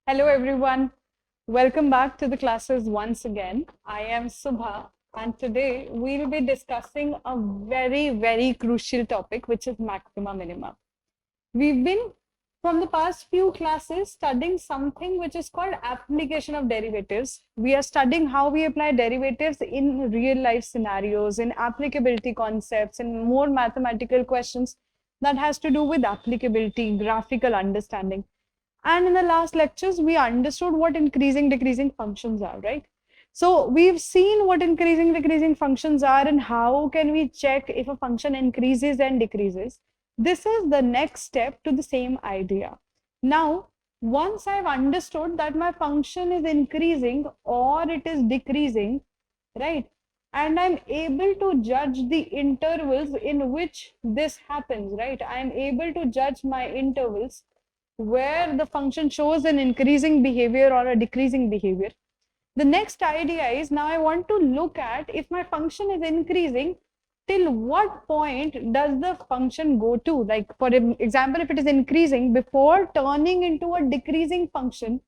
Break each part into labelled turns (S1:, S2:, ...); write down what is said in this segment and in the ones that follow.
S1: Hello everyone. Welcome back to the classes once again. I am Subha and today we'll be discussing a very crucial topic, which is maxima-minima. We've been from the past few classes studying something which is called application of derivatives. We are studying how we apply derivatives in real life scenarios, in applicability concepts, in more mathematical questions that has to do with applicability, graphical understanding. And in the last lectures, we understood what increasing, decreasing functions are, right? So we've seen what increasing, decreasing functions are and how can we check if a function increases and decreases. This is the next step to the same idea. Now, once I've understood that my function is increasing or it is decreasing, right? And I'm able to judge the intervals in which this happens, right? I'm able to judge my intervals where the function shows an increasing behavior or a decreasing behavior. The next idea is now I want to look at if my function is increasing, till what point does the function go to? Like for example, if it is increasing before turning into a decreasing function,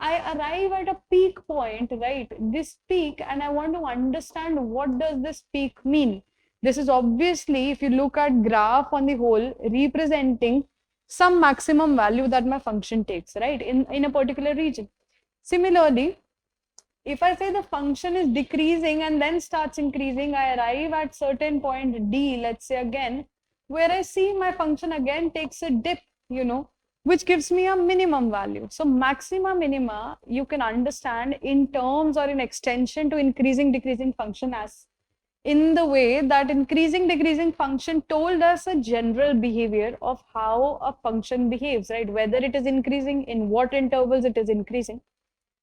S1: I arrive at a peak point, right? This peak, and I want to understand what does this peak mean. This is obviously, if you look at graph on the whole, representing some maximum value that my function takes, right, in a particular region. Similarly, if I say the function is decreasing and then starts increasing, I arrive at certain point D, let's say again, where I see my function again takes a dip, which gives me a minimum value. So maxima minima, you can understand in terms or in extension to increasing decreasing function as in the way that increasing decreasing function told us a general behavior of how a function behaves, right? Whether it is increasing, in what intervals it is increasing.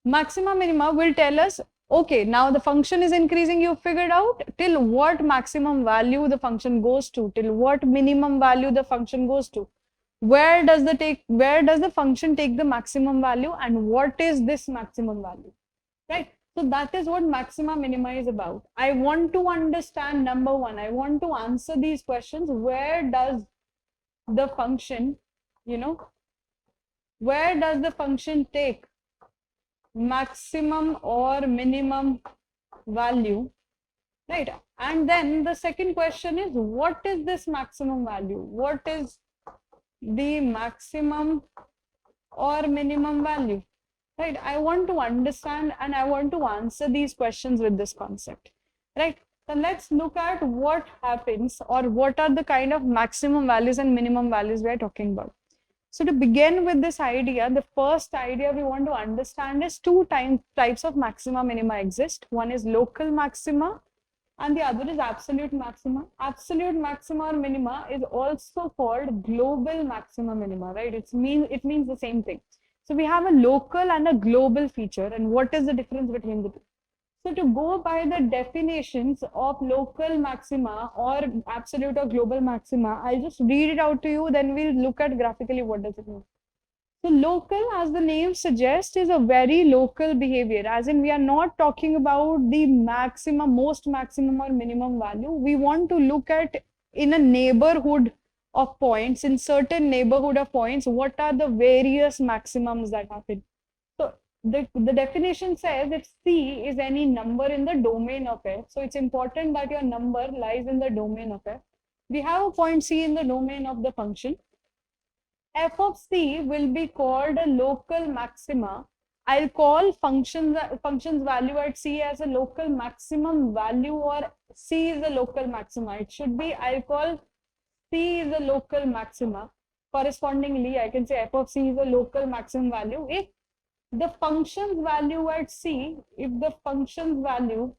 S1: Maxima minima will tell us, okay, now the function is increasing, you figured out till what maximum value the function goes to, till what minimum value the function goes to. Where does the function take the maximum value and what is this maximum value, right? So that is what maxima minima is about. I want to understand, number one, I want to answer these questions. Where does the function, where does the function take maximum or minimum value, right? And then the second question is, what is this maximum value? What is the maximum or minimum value? Right, I want to understand and I want to answer these questions with this concept, right? So let's look at what happens or what are the kind of maximum values and minimum values we are talking about. So to begin with this idea, the first idea we want to understand is two types of maxima minima exist. One is local maxima and the other is absolute maxima. Absolute maxima or minima is also called global maxima minima, right? It means the same thing. So we have a local and a global feature, and what is the difference between the two? So to go by the definitions of local maxima or absolute or global maxima, I'll just read it out to you, then we'll look at graphically what does it mean. So local, as the name suggests, is a very local behavior, as in we are not talking about the maximum, most maximum or minimum value. We want to look at in a neighborhood of points, in certain neighborhood of points, what are the various maximums that happen. So the definition says if C is any number in the domain of F, so it's important that your number lies in the domain of F. We have a point C in the domain of the function. F of C will be called a local maxima. I'll call function's value at C as a local maximum value, or C is a local maxima. It should be, I'll call C is a local maxima. Correspondingly, I can say F of C is a local maximum value if the function's value at C, if the function's value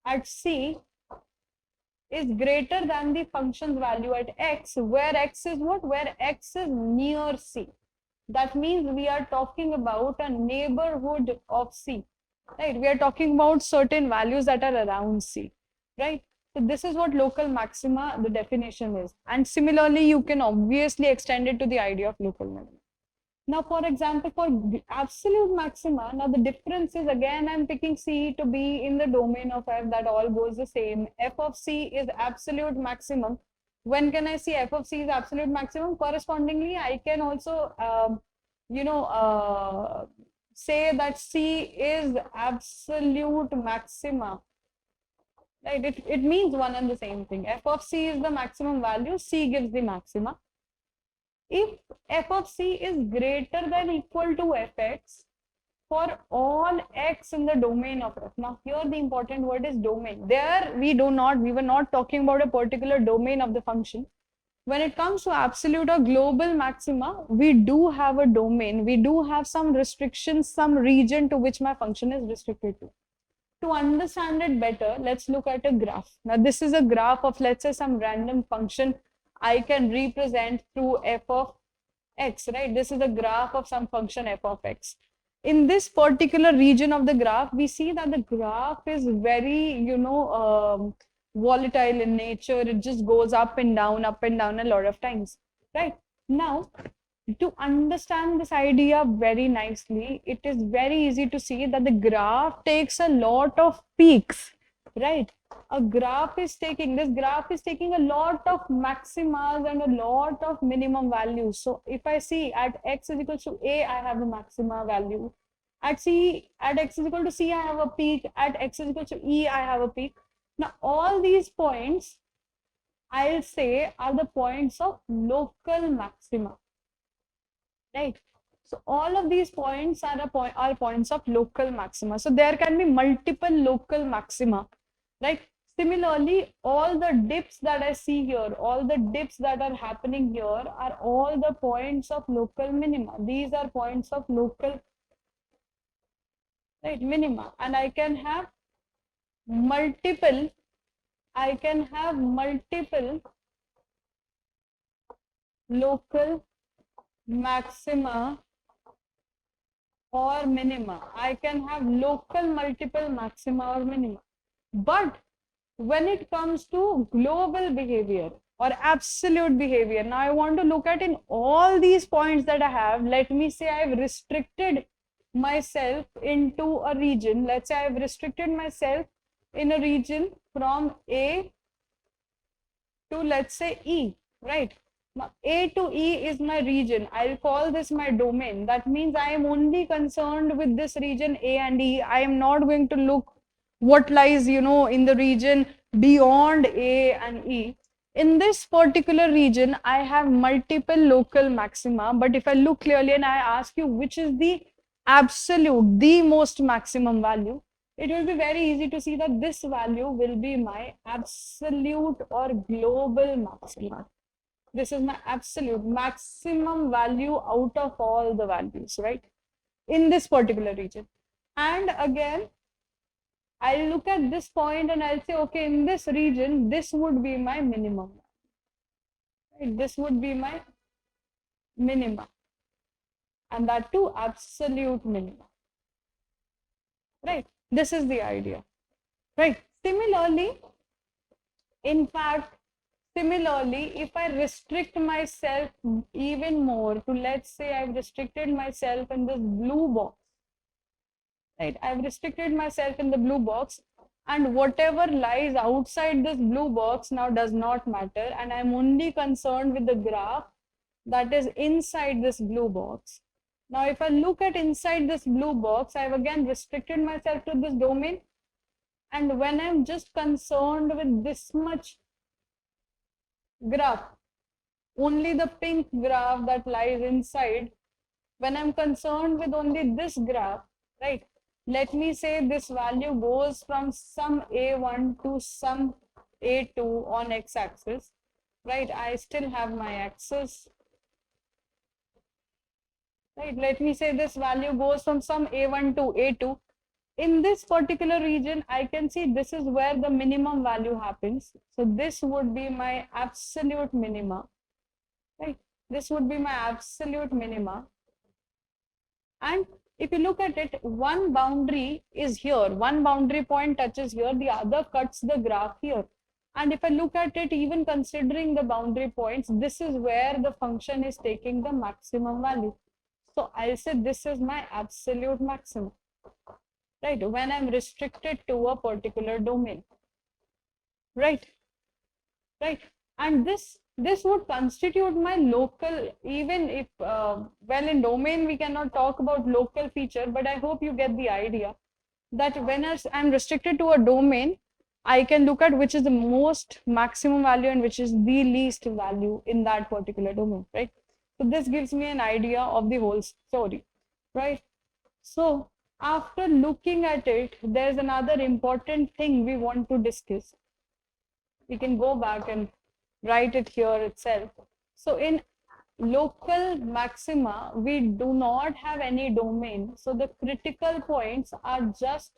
S1: at C is greater than the function's value at X, where X is what? Where X is near C. That means we are talking about a neighborhood of C, right? We are talking about certain values that are around C, right? So this is what local maxima, the definition is. And similarly, you can obviously extend it to the idea of local minima. Now, for example, for absolute maxima, now the difference is, again, I'm picking C to be in the domain of F, that all goes the same. F of C is absolute maximum. When can I see F of C is absolute maximum? Correspondingly, I can also say that C is absolute maxima, right? It means one and the same thing. F of C is the maximum value, C gives the maxima. If f of C is greater than equal to fx for all x in the domain of f. Now here the important word is domain. There we were not talking about a particular domain of the function. When it comes to absolute or global maxima, we do have a domain. We do have some restrictions, some region to which my function is restricted to. To understand it better, let's look at a graph. Now this is a graph of, let's say, some random function I can represent through f of x, right? This is a graph of some function f of x. In this particular region of the graph, we see that the graph is very, volatile in nature. It just goes up and down a lot of times, right? Now, to understand this idea very nicely, it is very easy to see that the graph takes a lot of peaks, right? This graph is taking a lot of maximas and a lot of minimum values. So if I see at x is equal to a, I have a maxima value. At x is equal to c, I have a peak. At x is equal to e, I have a peak. Now all these points, I'll say, are the points of local maxima, right? So all of these points are points of local maxima. So there can be multiple local maxima, right? Similarly, all the dips that I see here, all the dips that are happening here are all the points of local minima. These are points of local, right, minima. And I can have multiple local maxima or minima. I can have local multiple maxima or minima. But when it comes to global behavior or absolute behavior, now I want to look at in all these points that I have, let me say I've restricted myself into a region. Let's say I've restricted myself in a region from A to, let's say, E, right? Now, A to E is my region. I'll call this my domain. That means I am only concerned with this region A and E. I am not going to look what lies, in the region beyond A and E. In this particular region, I have multiple local maxima. But if I look clearly and I ask you which is the absolute, the most maximum value, it will be very easy to see that this value will be my absolute or global maxima. This is my absolute maximum value out of all the values, right? In this particular region. And again, I'll look at this point and I'll say, okay, in this region, this would be my minimum. Right? This would be my minima. And that too, absolute minima. Right? This is the idea. Right? Similarly, if I restrict myself even more to, let's say I've restricted myself in this blue box, right? I've restricted myself in the blue box, and whatever lies outside this blue box now does not matter, and I'm only concerned with the graph that is inside this blue box. Now, if I look at inside this blue box, I've again restricted myself to this domain, and when I'm just concerned with this much graph, only the pink graph that lies inside, when I'm concerned with only this graph, right? Let me say this value goes from some A1 to some A2 on x-axis, right? I still have my axis, right? Let me say this value goes from some A1 to A2. In this particular region, I can see this is where the minimum value happens. So this would be my absolute minima, right? This would be my absolute minima. And if you look at it, one boundary is here, one boundary point touches here, the other cuts the graph here. And if I look at it, even considering the boundary points, this is where the function is taking the maximum value. So I'll say this is my absolute maximum, right? When I'm restricted to a particular domain, right? And this This would constitute my local, even if, well, in domain we cannot talk about local feature, but I hope you get the idea that when I'm restricted to a domain, I can look at which is the most maximum value and which is the least value in that particular domain, right? So this gives me an idea of the whole story, right? So after looking at it, there's another important thing we want to discuss. We can go back and write it here itself. So in local maxima, we do not have any domain. So the critical points are just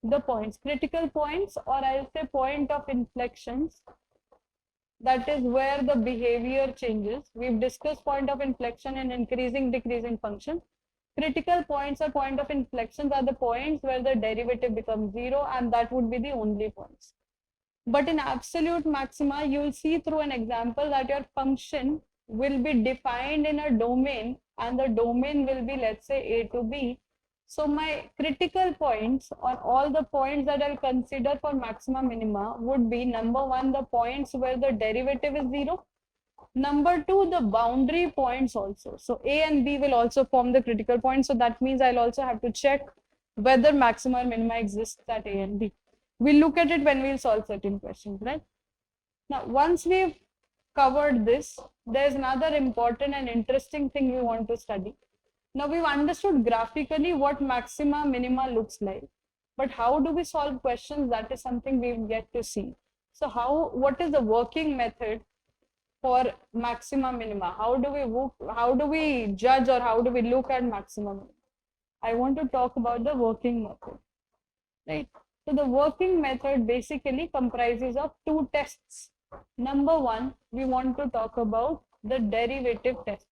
S1: the points. Critical points, or I'll say point of inflections, that is where the behavior changes. We've discussed point of inflection and increasing, decreasing function. Critical points or point of inflections are the points where the derivative becomes zero, and that would be the only points. But in absolute maxima, you'll see through an example that your function will be defined in a domain, and the domain will be, let's say, A to B. So my critical points, or all the points that I'll consider for maxima minima, would be number one, the points where the derivative is zero. Number two, the boundary points also. So A and B will also form the critical points. So that means I'll also have to check whether maxima or minima exists at A and B. We'll look at it when we'll solve certain questions, right? Now, once we've covered this, there's another important and interesting thing we want to study. Now, we've understood graphically what maxima, minima looks like. But how do we solve questions? That is something we've yet to see. So what is the working method for maxima, minima? How do we judge, or how do we look at maxima, minima? I want to talk about the working method, right? So the working method basically comprises of two tests. Number one, we want to talk about the derivative test.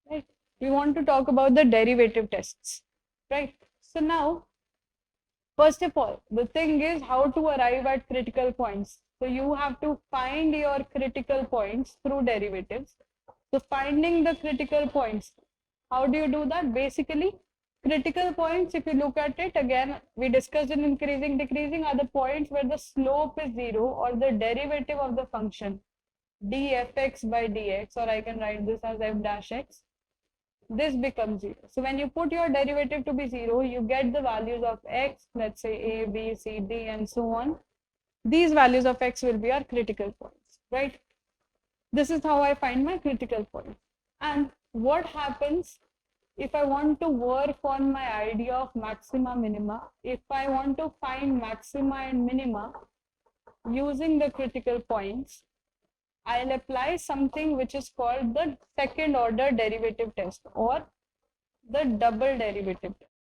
S1: Right? We want to talk about the derivative tests, right? So now, first of all, the thing is how to arrive at critical points. So you have to find your critical points through derivatives. So finding the critical points, how do you do that? Basically, critical points, if you look at it, again, we discussed in increasing, decreasing, are the points where the slope is zero, or the derivative of the function dfx by dx, or I can write this as f dash x, this becomes zero. So when you put your derivative to be zero, you get the values of x, let's say a, b, c, d, and so on. These values of x will be our critical points, right? This is how I find my critical point. And what happens if I want to work on my idea of maxima, minima? If I want to find maxima and minima using the critical points, I'll apply something which is called the second order derivative test, or the double derivative test.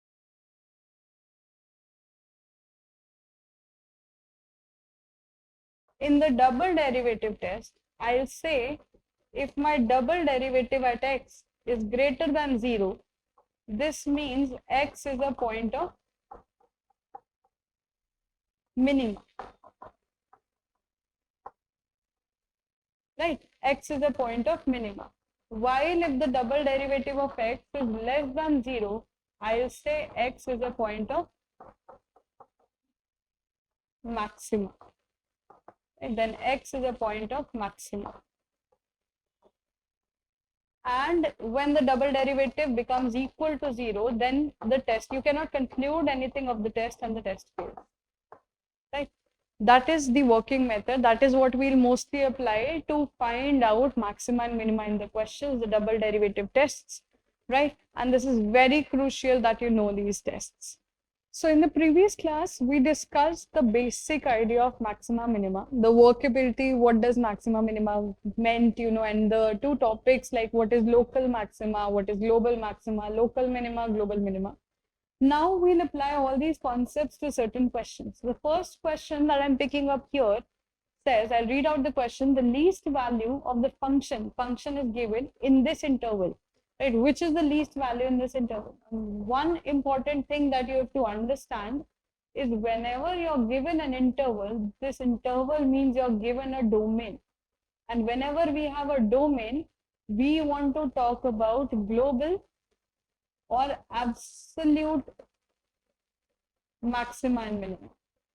S1: In the double derivative test, I'll say if my double derivative at x is greater than 0, this means x is a point of minima, right? X is a point of minima. While if the double derivative of x is less than 0, I'll say x is a point of maxima. And then x is a point of maxima. And when the double derivative becomes equal to 0, then the test, you cannot conclude anything of the test, and the test fails, right? That is the working method. That is what we'll mostly apply to find out maxima and minima in the questions, the double derivative tests, right? And this is very crucial that you know these tests. So in the previous class, we discussed the basic idea of maxima minima, the workability, what does maxima minima meant, and the two topics like what is local maxima, what is global maxima, local minima, global minima. Now we'll apply all these concepts to certain questions. The first question that I'm picking up here says, I'll read out the question, the least value of the function is given in this interval. Right, which is the least value in this interval? One important thing that you have to understand is whenever you're given an interval, this interval means you're given a domain. And whenever we have a domain, we want to talk about global or absolute maxima and minima.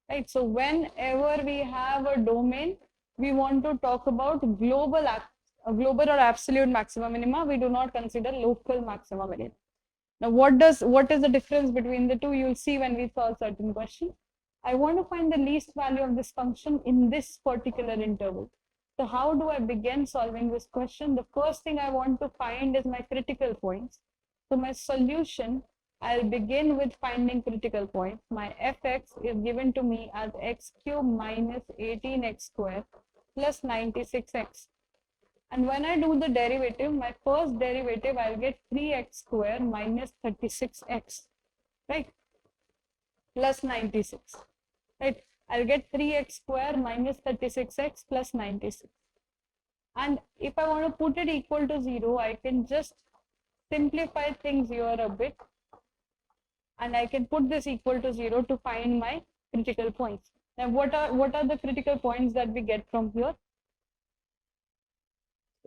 S1: right? So whenever we have a domain, we want to talk about global or absolute maximum minima. We do not consider local maximum minima. Now, what is the difference between the two? You'll see when we solve certain questions. I want to find the least value of this function in this particular interval. So how do I begin solving this question? The first thing I want to find is my critical points. So my solution, I'll begin with finding critical points. My fx is given to me as x cube minus 18x square plus 96x. And when I do the derivative, my first derivative, I'll get 3x square minus 36x, right? Plus 96, right? I'll get 3x square minus 36x plus 96. And if I want to put it equal to 0, I can just simplify things here a bit. And I can put this equal to 0 to find my critical points. Now, what are the critical points that we get from here?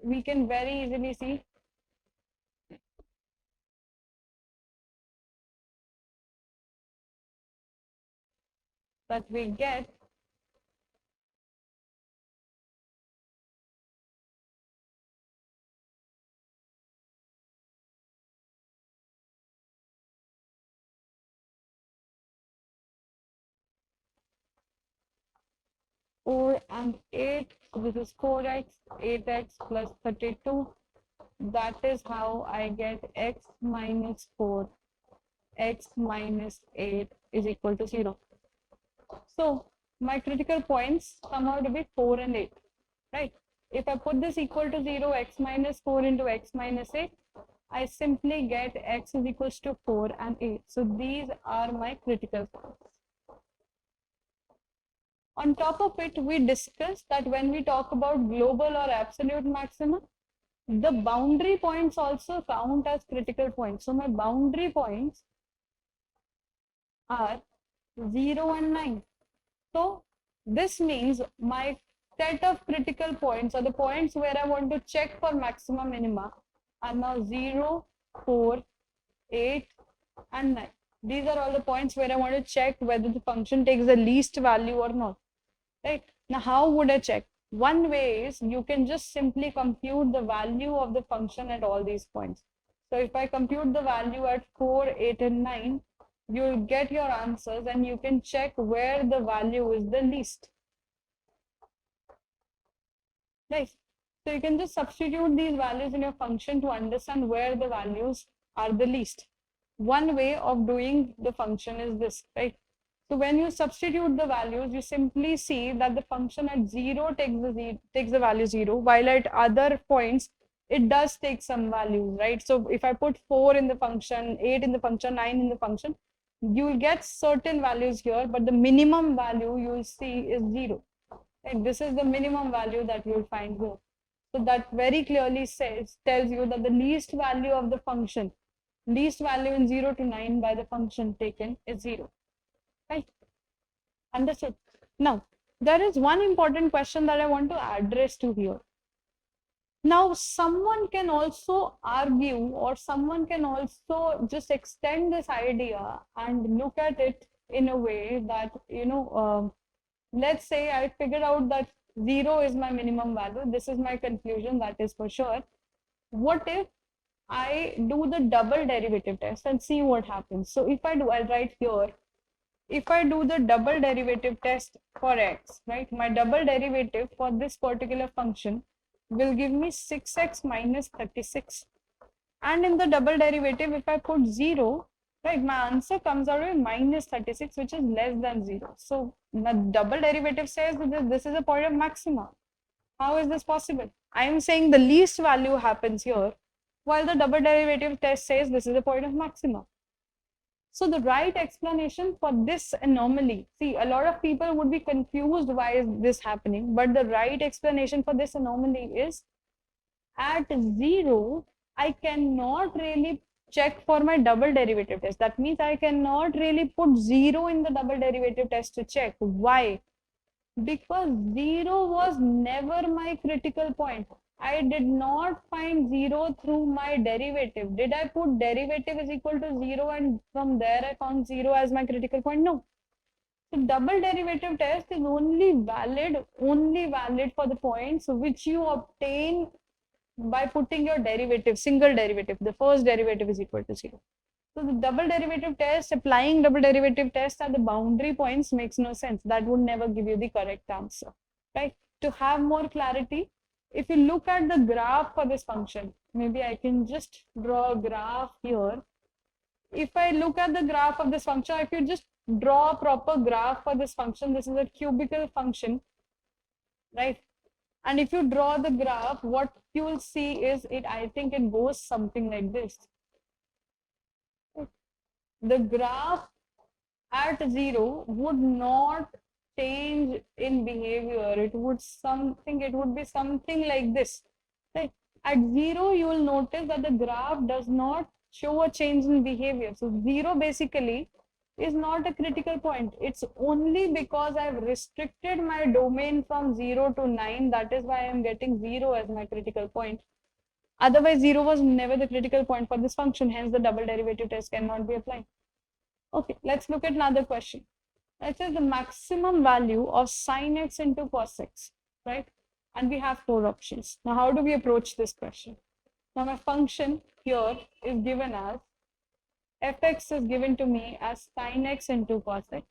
S1: We can very easily see that we get four and 8. This is 4x, 8x plus 32. That is how I get x minus 4, x minus 8 is equal to 0. So my critical points come out to be 4 and 8, right? If I put this equal to 0, x minus 4 into x minus 8, I simply get x is equals to 4 and 8. So these are my critical points. On top of it, we discussed that when we talk about global or absolute maxima, the boundary points also count as critical points. So my boundary points are 0 and 9. So this means my set of critical points, or the points where I want to check for maxima minima, are now 0, 4, 8 and 9. These are all the points where I want to check whether the function takes the least value or not. Right? Now, how would I check? One way is you can just simply compute the value of the function at all these points. So if I compute the value at 4, 8 and 9, you'll get your answers and you can check where the value is the least. Right? So you can just substitute these values in your function to understand where the values are the least. One way of doing the function is this, right? So when you substitute the values, you simply see that the function at 0 takes the value 0, while at other points, it does take some values, right? So if I put 4 in the function, 8 in the function, 9 in the function, you will get certain values here, but the minimum value you will see is 0. Right? This is the minimum value that you will find here. So that very clearly tells you that the least value of the function, least value in 0 to 9 by the function taken is 0. Right? Understood. Now, there is one important question that I want to address to here. Now, someone can also argue, or someone can also just extend this idea and look at it in a way that, let's say I figured out that 0 is my minimum value. This is my conclusion, that is for sure. What if I do the double derivative test and see what happens? So if I do, I'll write here, if I do the double derivative test for x, right, my double derivative for this particular function will give me 6x minus 36. And in the double derivative, if I put 0, right, my answer comes out with minus 36, which is less than 0. So the double derivative says that this is a point of maxima. How is this possible? I am saying the least value happens here, while the double derivative test says this is a point of maxima. So the right explanation for this anomaly, see, a lot of people would be confused why is this happening, but the right explanation for this anomaly is at 0, I cannot really check for my double derivative test. That means I cannot really put 0 in the double derivative test to check. Why? Because 0 was never my critical point. I did not find 0 through my derivative. Did I put derivative is equal to 0 and from there I found 0 as my critical point? No. So double derivative test is only valid for the points which you obtain by putting your derivative, single derivative. The first derivative is equal to 0. So the double derivative test, applying double derivative test at the boundary points makes no sense. That would never give you the correct answer, right? To have more clarity, if you look at the graph for this function, maybe I can just draw a graph here. If I look at the graph of this function, if you just draw a proper graph for this function, this is a cubical function, right? And if you draw the graph, what you will see is I think it goes something like this. The graph at 0 would not change in behavior. It would be something like this, right? At 0, you will notice that the graph does not show a change in behavior. So 0 basically is not a critical point. It's only because I've restricted my domain from 0 to 9. That is why I'm getting 0 as my critical point. Otherwise, 0 was never the critical point for this function. Hence, the double derivative test cannot be applied. Okay, let's look at another question. That is the maximum value of sin x into cos x, right? And we have 4 options. Now, how do we approach this question? Now, my function here is given as fx is given to me as sin x into cos x.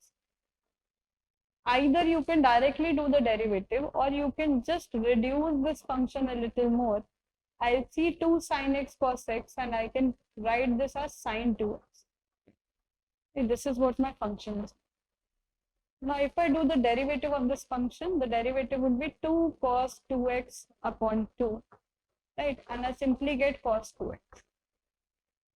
S1: Either you can directly do the derivative or you can just reduce this function a little more. I'll see 2 sin x cos x and I can write this as sin 2x. This is what my function is. Now, if I do the derivative of this function, the derivative would be 2 cos 2x upon 2, right? And I simply get cos 2x.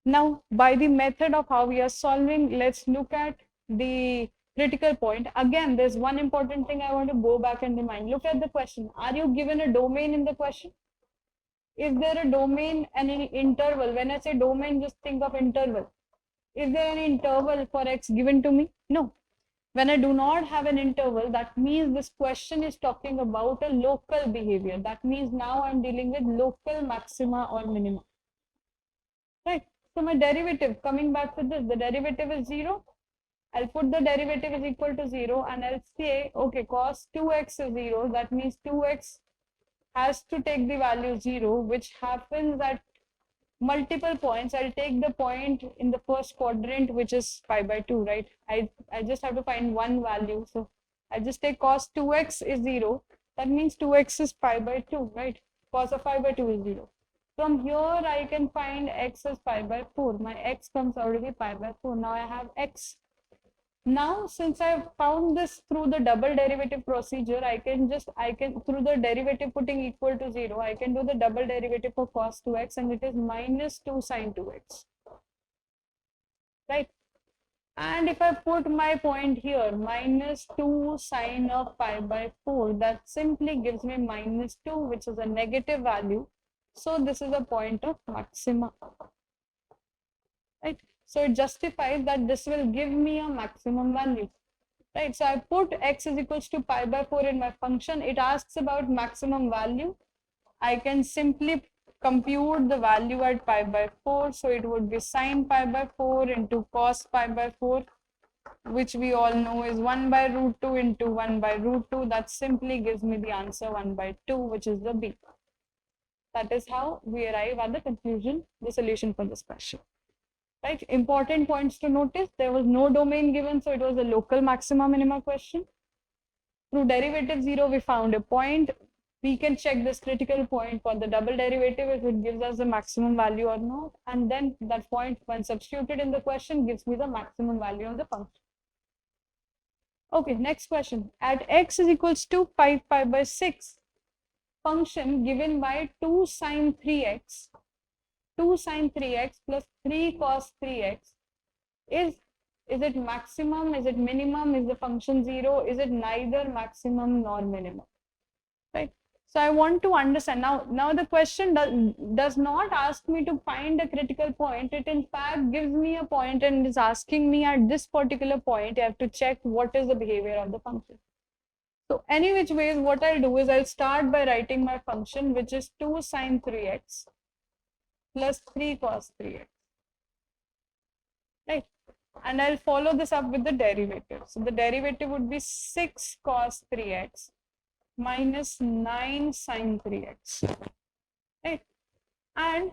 S1: Now, by the method of how we are solving, let's look at the critical point. Again, there's one important thing I want to go back and remind. Look at the question. Are you given a domain in the question? Is there a domain and an interval? When I say domain, just think of interval. Is there an interval for x given to me? No. When I do not have an interval, that means this question is talking about a local behavior. That means now I'm dealing with local maxima or minima. Right. So my derivative, coming back to this, the derivative is 0. I'll put the derivative is equal to 0 and I'll say, okay, cos 2x is 0. That means 2x has to take the value 0, which happens at multiple points. I'll take the point in the first quadrant, which is pi by 2, right? I just have to find one value. So I just take cos 2x is 0. That means 2x is pi by 2, right? Cos of pi by 2 is 0. From here, I can find x is pi by 4. My x comes out to be pi by 4. Now I have x. Now, since I have found this through the double derivative procedure, I can through the derivative putting equal to 0, I can do the double derivative for cos 2x and it is minus 2 sin 2x, right? And if I put my point here, minus 2 sine of pi by 4, that simply gives me minus 2, which is a negative value. So this is a point of maxima, right? So it justifies that this will give me a maximum value, right? So I put x is equals to pi by 4 in my function. It asks about maximum value. I can simply compute the value at pi by 4. So it would be sine pi by 4 into cos pi by 4, which we all know is 1 by root 2 into 1 by root 2. That simply gives me the answer 1 by 2, which is the B. That is how we arrive at the conclusion, the solution for this question. Right? Important points to notice, there was no domain given, so it was a local maxima minima question. Through derivative 0, we found a point. We can check this critical point for the double derivative if it gives us the maximum value or not. And then that point, when substituted in the question, gives me the maximum value of the function. Okay, next question. At x is equals to 5 pi by 6, function given by 2 sine 3x, 2 sine 3x plus 3 cos 3x, is it maximum, is it minimum, is the function 0, is it neither maximum nor minimum, right? So I want to understand, now the question does not ask me to find a critical point. It in fact gives me a point and is asking me at this particular point, I have to check what is the behavior of the function. So any which ways, what I'll do is I'll start by writing my function, which is 2 sine 3x plus 3 cos 3x, right? And I'll follow this up with the derivative. So the derivative would be 6 cos 3x minus 9 sin 3x. Right? And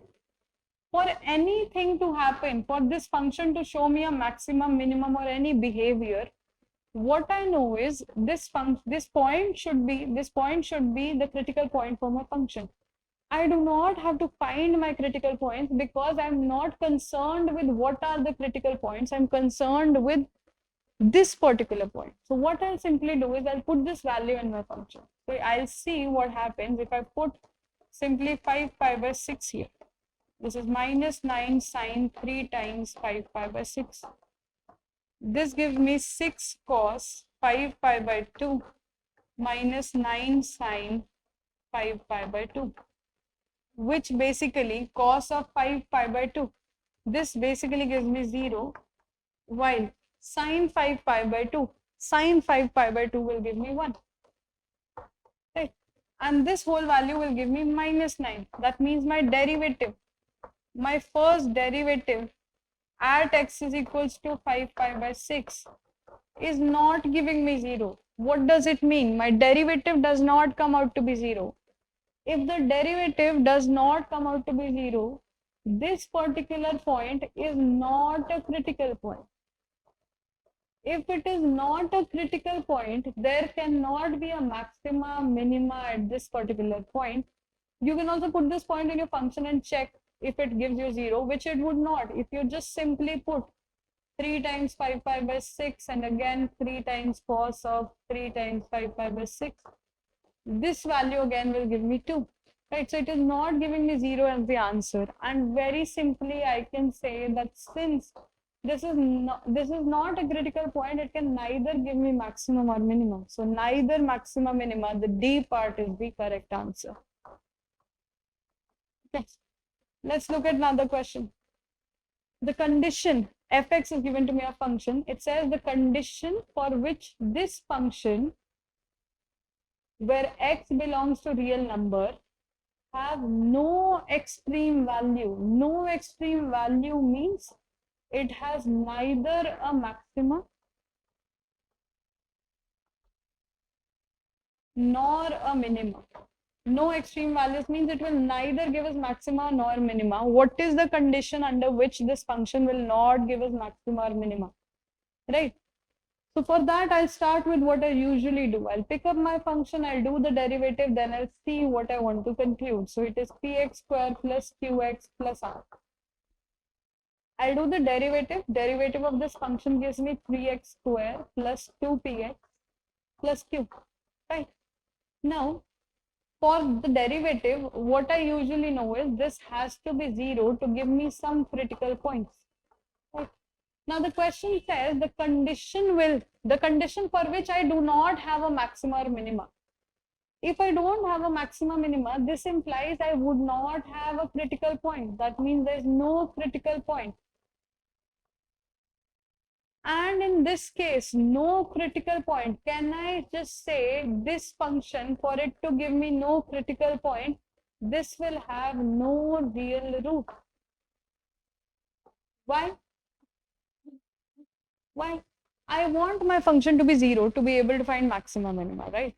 S1: for anything to happen, for this function to show me a maximum, minimum, or any behavior, what I know is this point should be the critical point for my function. I do not have to find my critical points because I'm not concerned with what are the critical points. I'm concerned with this particular point. So what I'll simply do is I'll put this value in my function. So I'll see what happens if I put simply 5 pi by 6 here. This is minus 9 sine 3 times 5 pi by 6. This gives me 6 cos 5 pi by 2 minus 9 sine 5 pi by 2, which basically cos of 5 pi by 2. This basically gives me 0, while sine 5 pi by 2, sine 5 pi by 2 will give me 1. Right? And this whole value will give me minus 9. That means my derivative, my first derivative at x is equals to 5 pi by 6 is not giving me 0. What does it mean? My derivative does not come out to be 0. If the derivative does not come out to be 0, this particular point is not a critical point. If it is not a critical point, there cannot be a maxima, minima at this particular point. You can also put this point in your function and check if it gives you 0, which it would not. If you just simply put 3 times 5 pi by 6 and again 3 times cos of 3 times 5 pi by 6, this value again will give me 2. Right? So it is not giving me 0 as the answer. And very simply I can say that since this is not a critical point, it can neither give me maximum or minimum. So neither maxima, minima, the D part is the correct answer. Okay. Let's look at another question. The condition fx is given to me a function. It says the condition for which this function, where x belongs to real number, have no extreme value. No extreme value means it has neither a maxima nor a minima. No extreme values means it will neither give us maxima nor minima. What is the condition under which this function will not give us maxima or minima? Right? So for that, I'll start with what I usually do. I'll pick up my function, I'll do the derivative, then I'll see what I want to conclude. So it is px square plus qx plus r. I'll do the derivative. Derivative of this function gives me 3x square plus 2px plus q. Right? Now, for the derivative, what I usually know is this has to be 0 to give me some critical points. Right? Now the question says the condition for which I do not have a maxima or minima. If I don't have a maxima minima, this implies I would not have a critical point. That means there is no critical point. And in this case, no critical point. Can I just say this function, for it to give me no critical point, this will have no real root? Why? Why? I want my function to be 0 to be able to find maxima minima, right?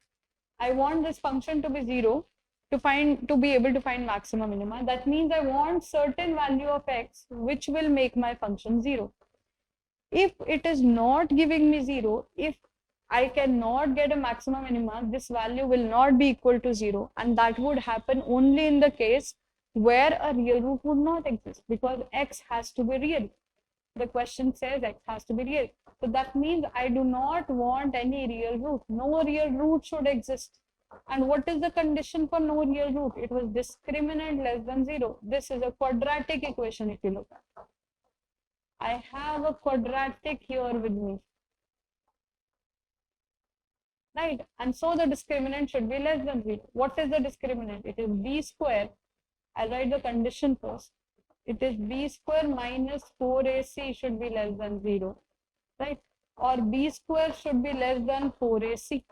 S1: I want this function to be 0 to be able to find maxima minima. That means I want certain value of x which will make my function 0. If it is not giving me 0, if I cannot get a maxima minima, this value will not be equal to 0, and that would happen only in the case where a real root would not exist, because x has to be real. The question says x has to be real. So that means I do not want any real root. No real root should exist. And what is the condition for no real root? It was discriminant less than 0. This is a quadratic equation if you look at. I have a quadratic here with me. Right? And so the discriminant should be less than 0. What is the discriminant? It is b square. I'll write the condition first. It is b square minus 4ac should be less than 0. Right? Or b square should be less than 4ac.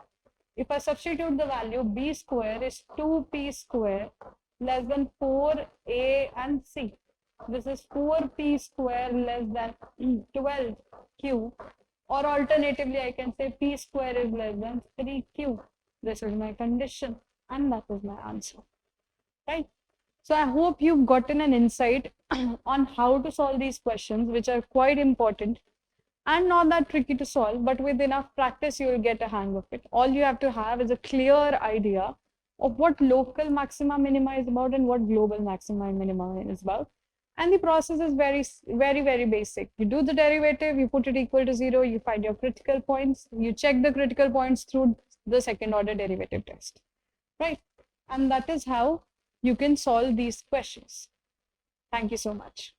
S1: If I substitute the value, b square is 2p square less than 4a and c. This is 4p square less than 12q, or alternatively I can say p square is less than 3q. This is my condition and that is my answer, right? So I hope you've gotten an insight on how to solve these questions, which are quite important and not that tricky to solve, but with enough practice, you will get a hang of it. All you have to have is a clear idea of what local maxima minima is about and what global maxima minima is about. And the process is very basic. You do the derivative, you put it equal to 0, you find your critical points, you check the critical points through the second order derivative test, right? And that is how you can solve these questions. Thank you so much.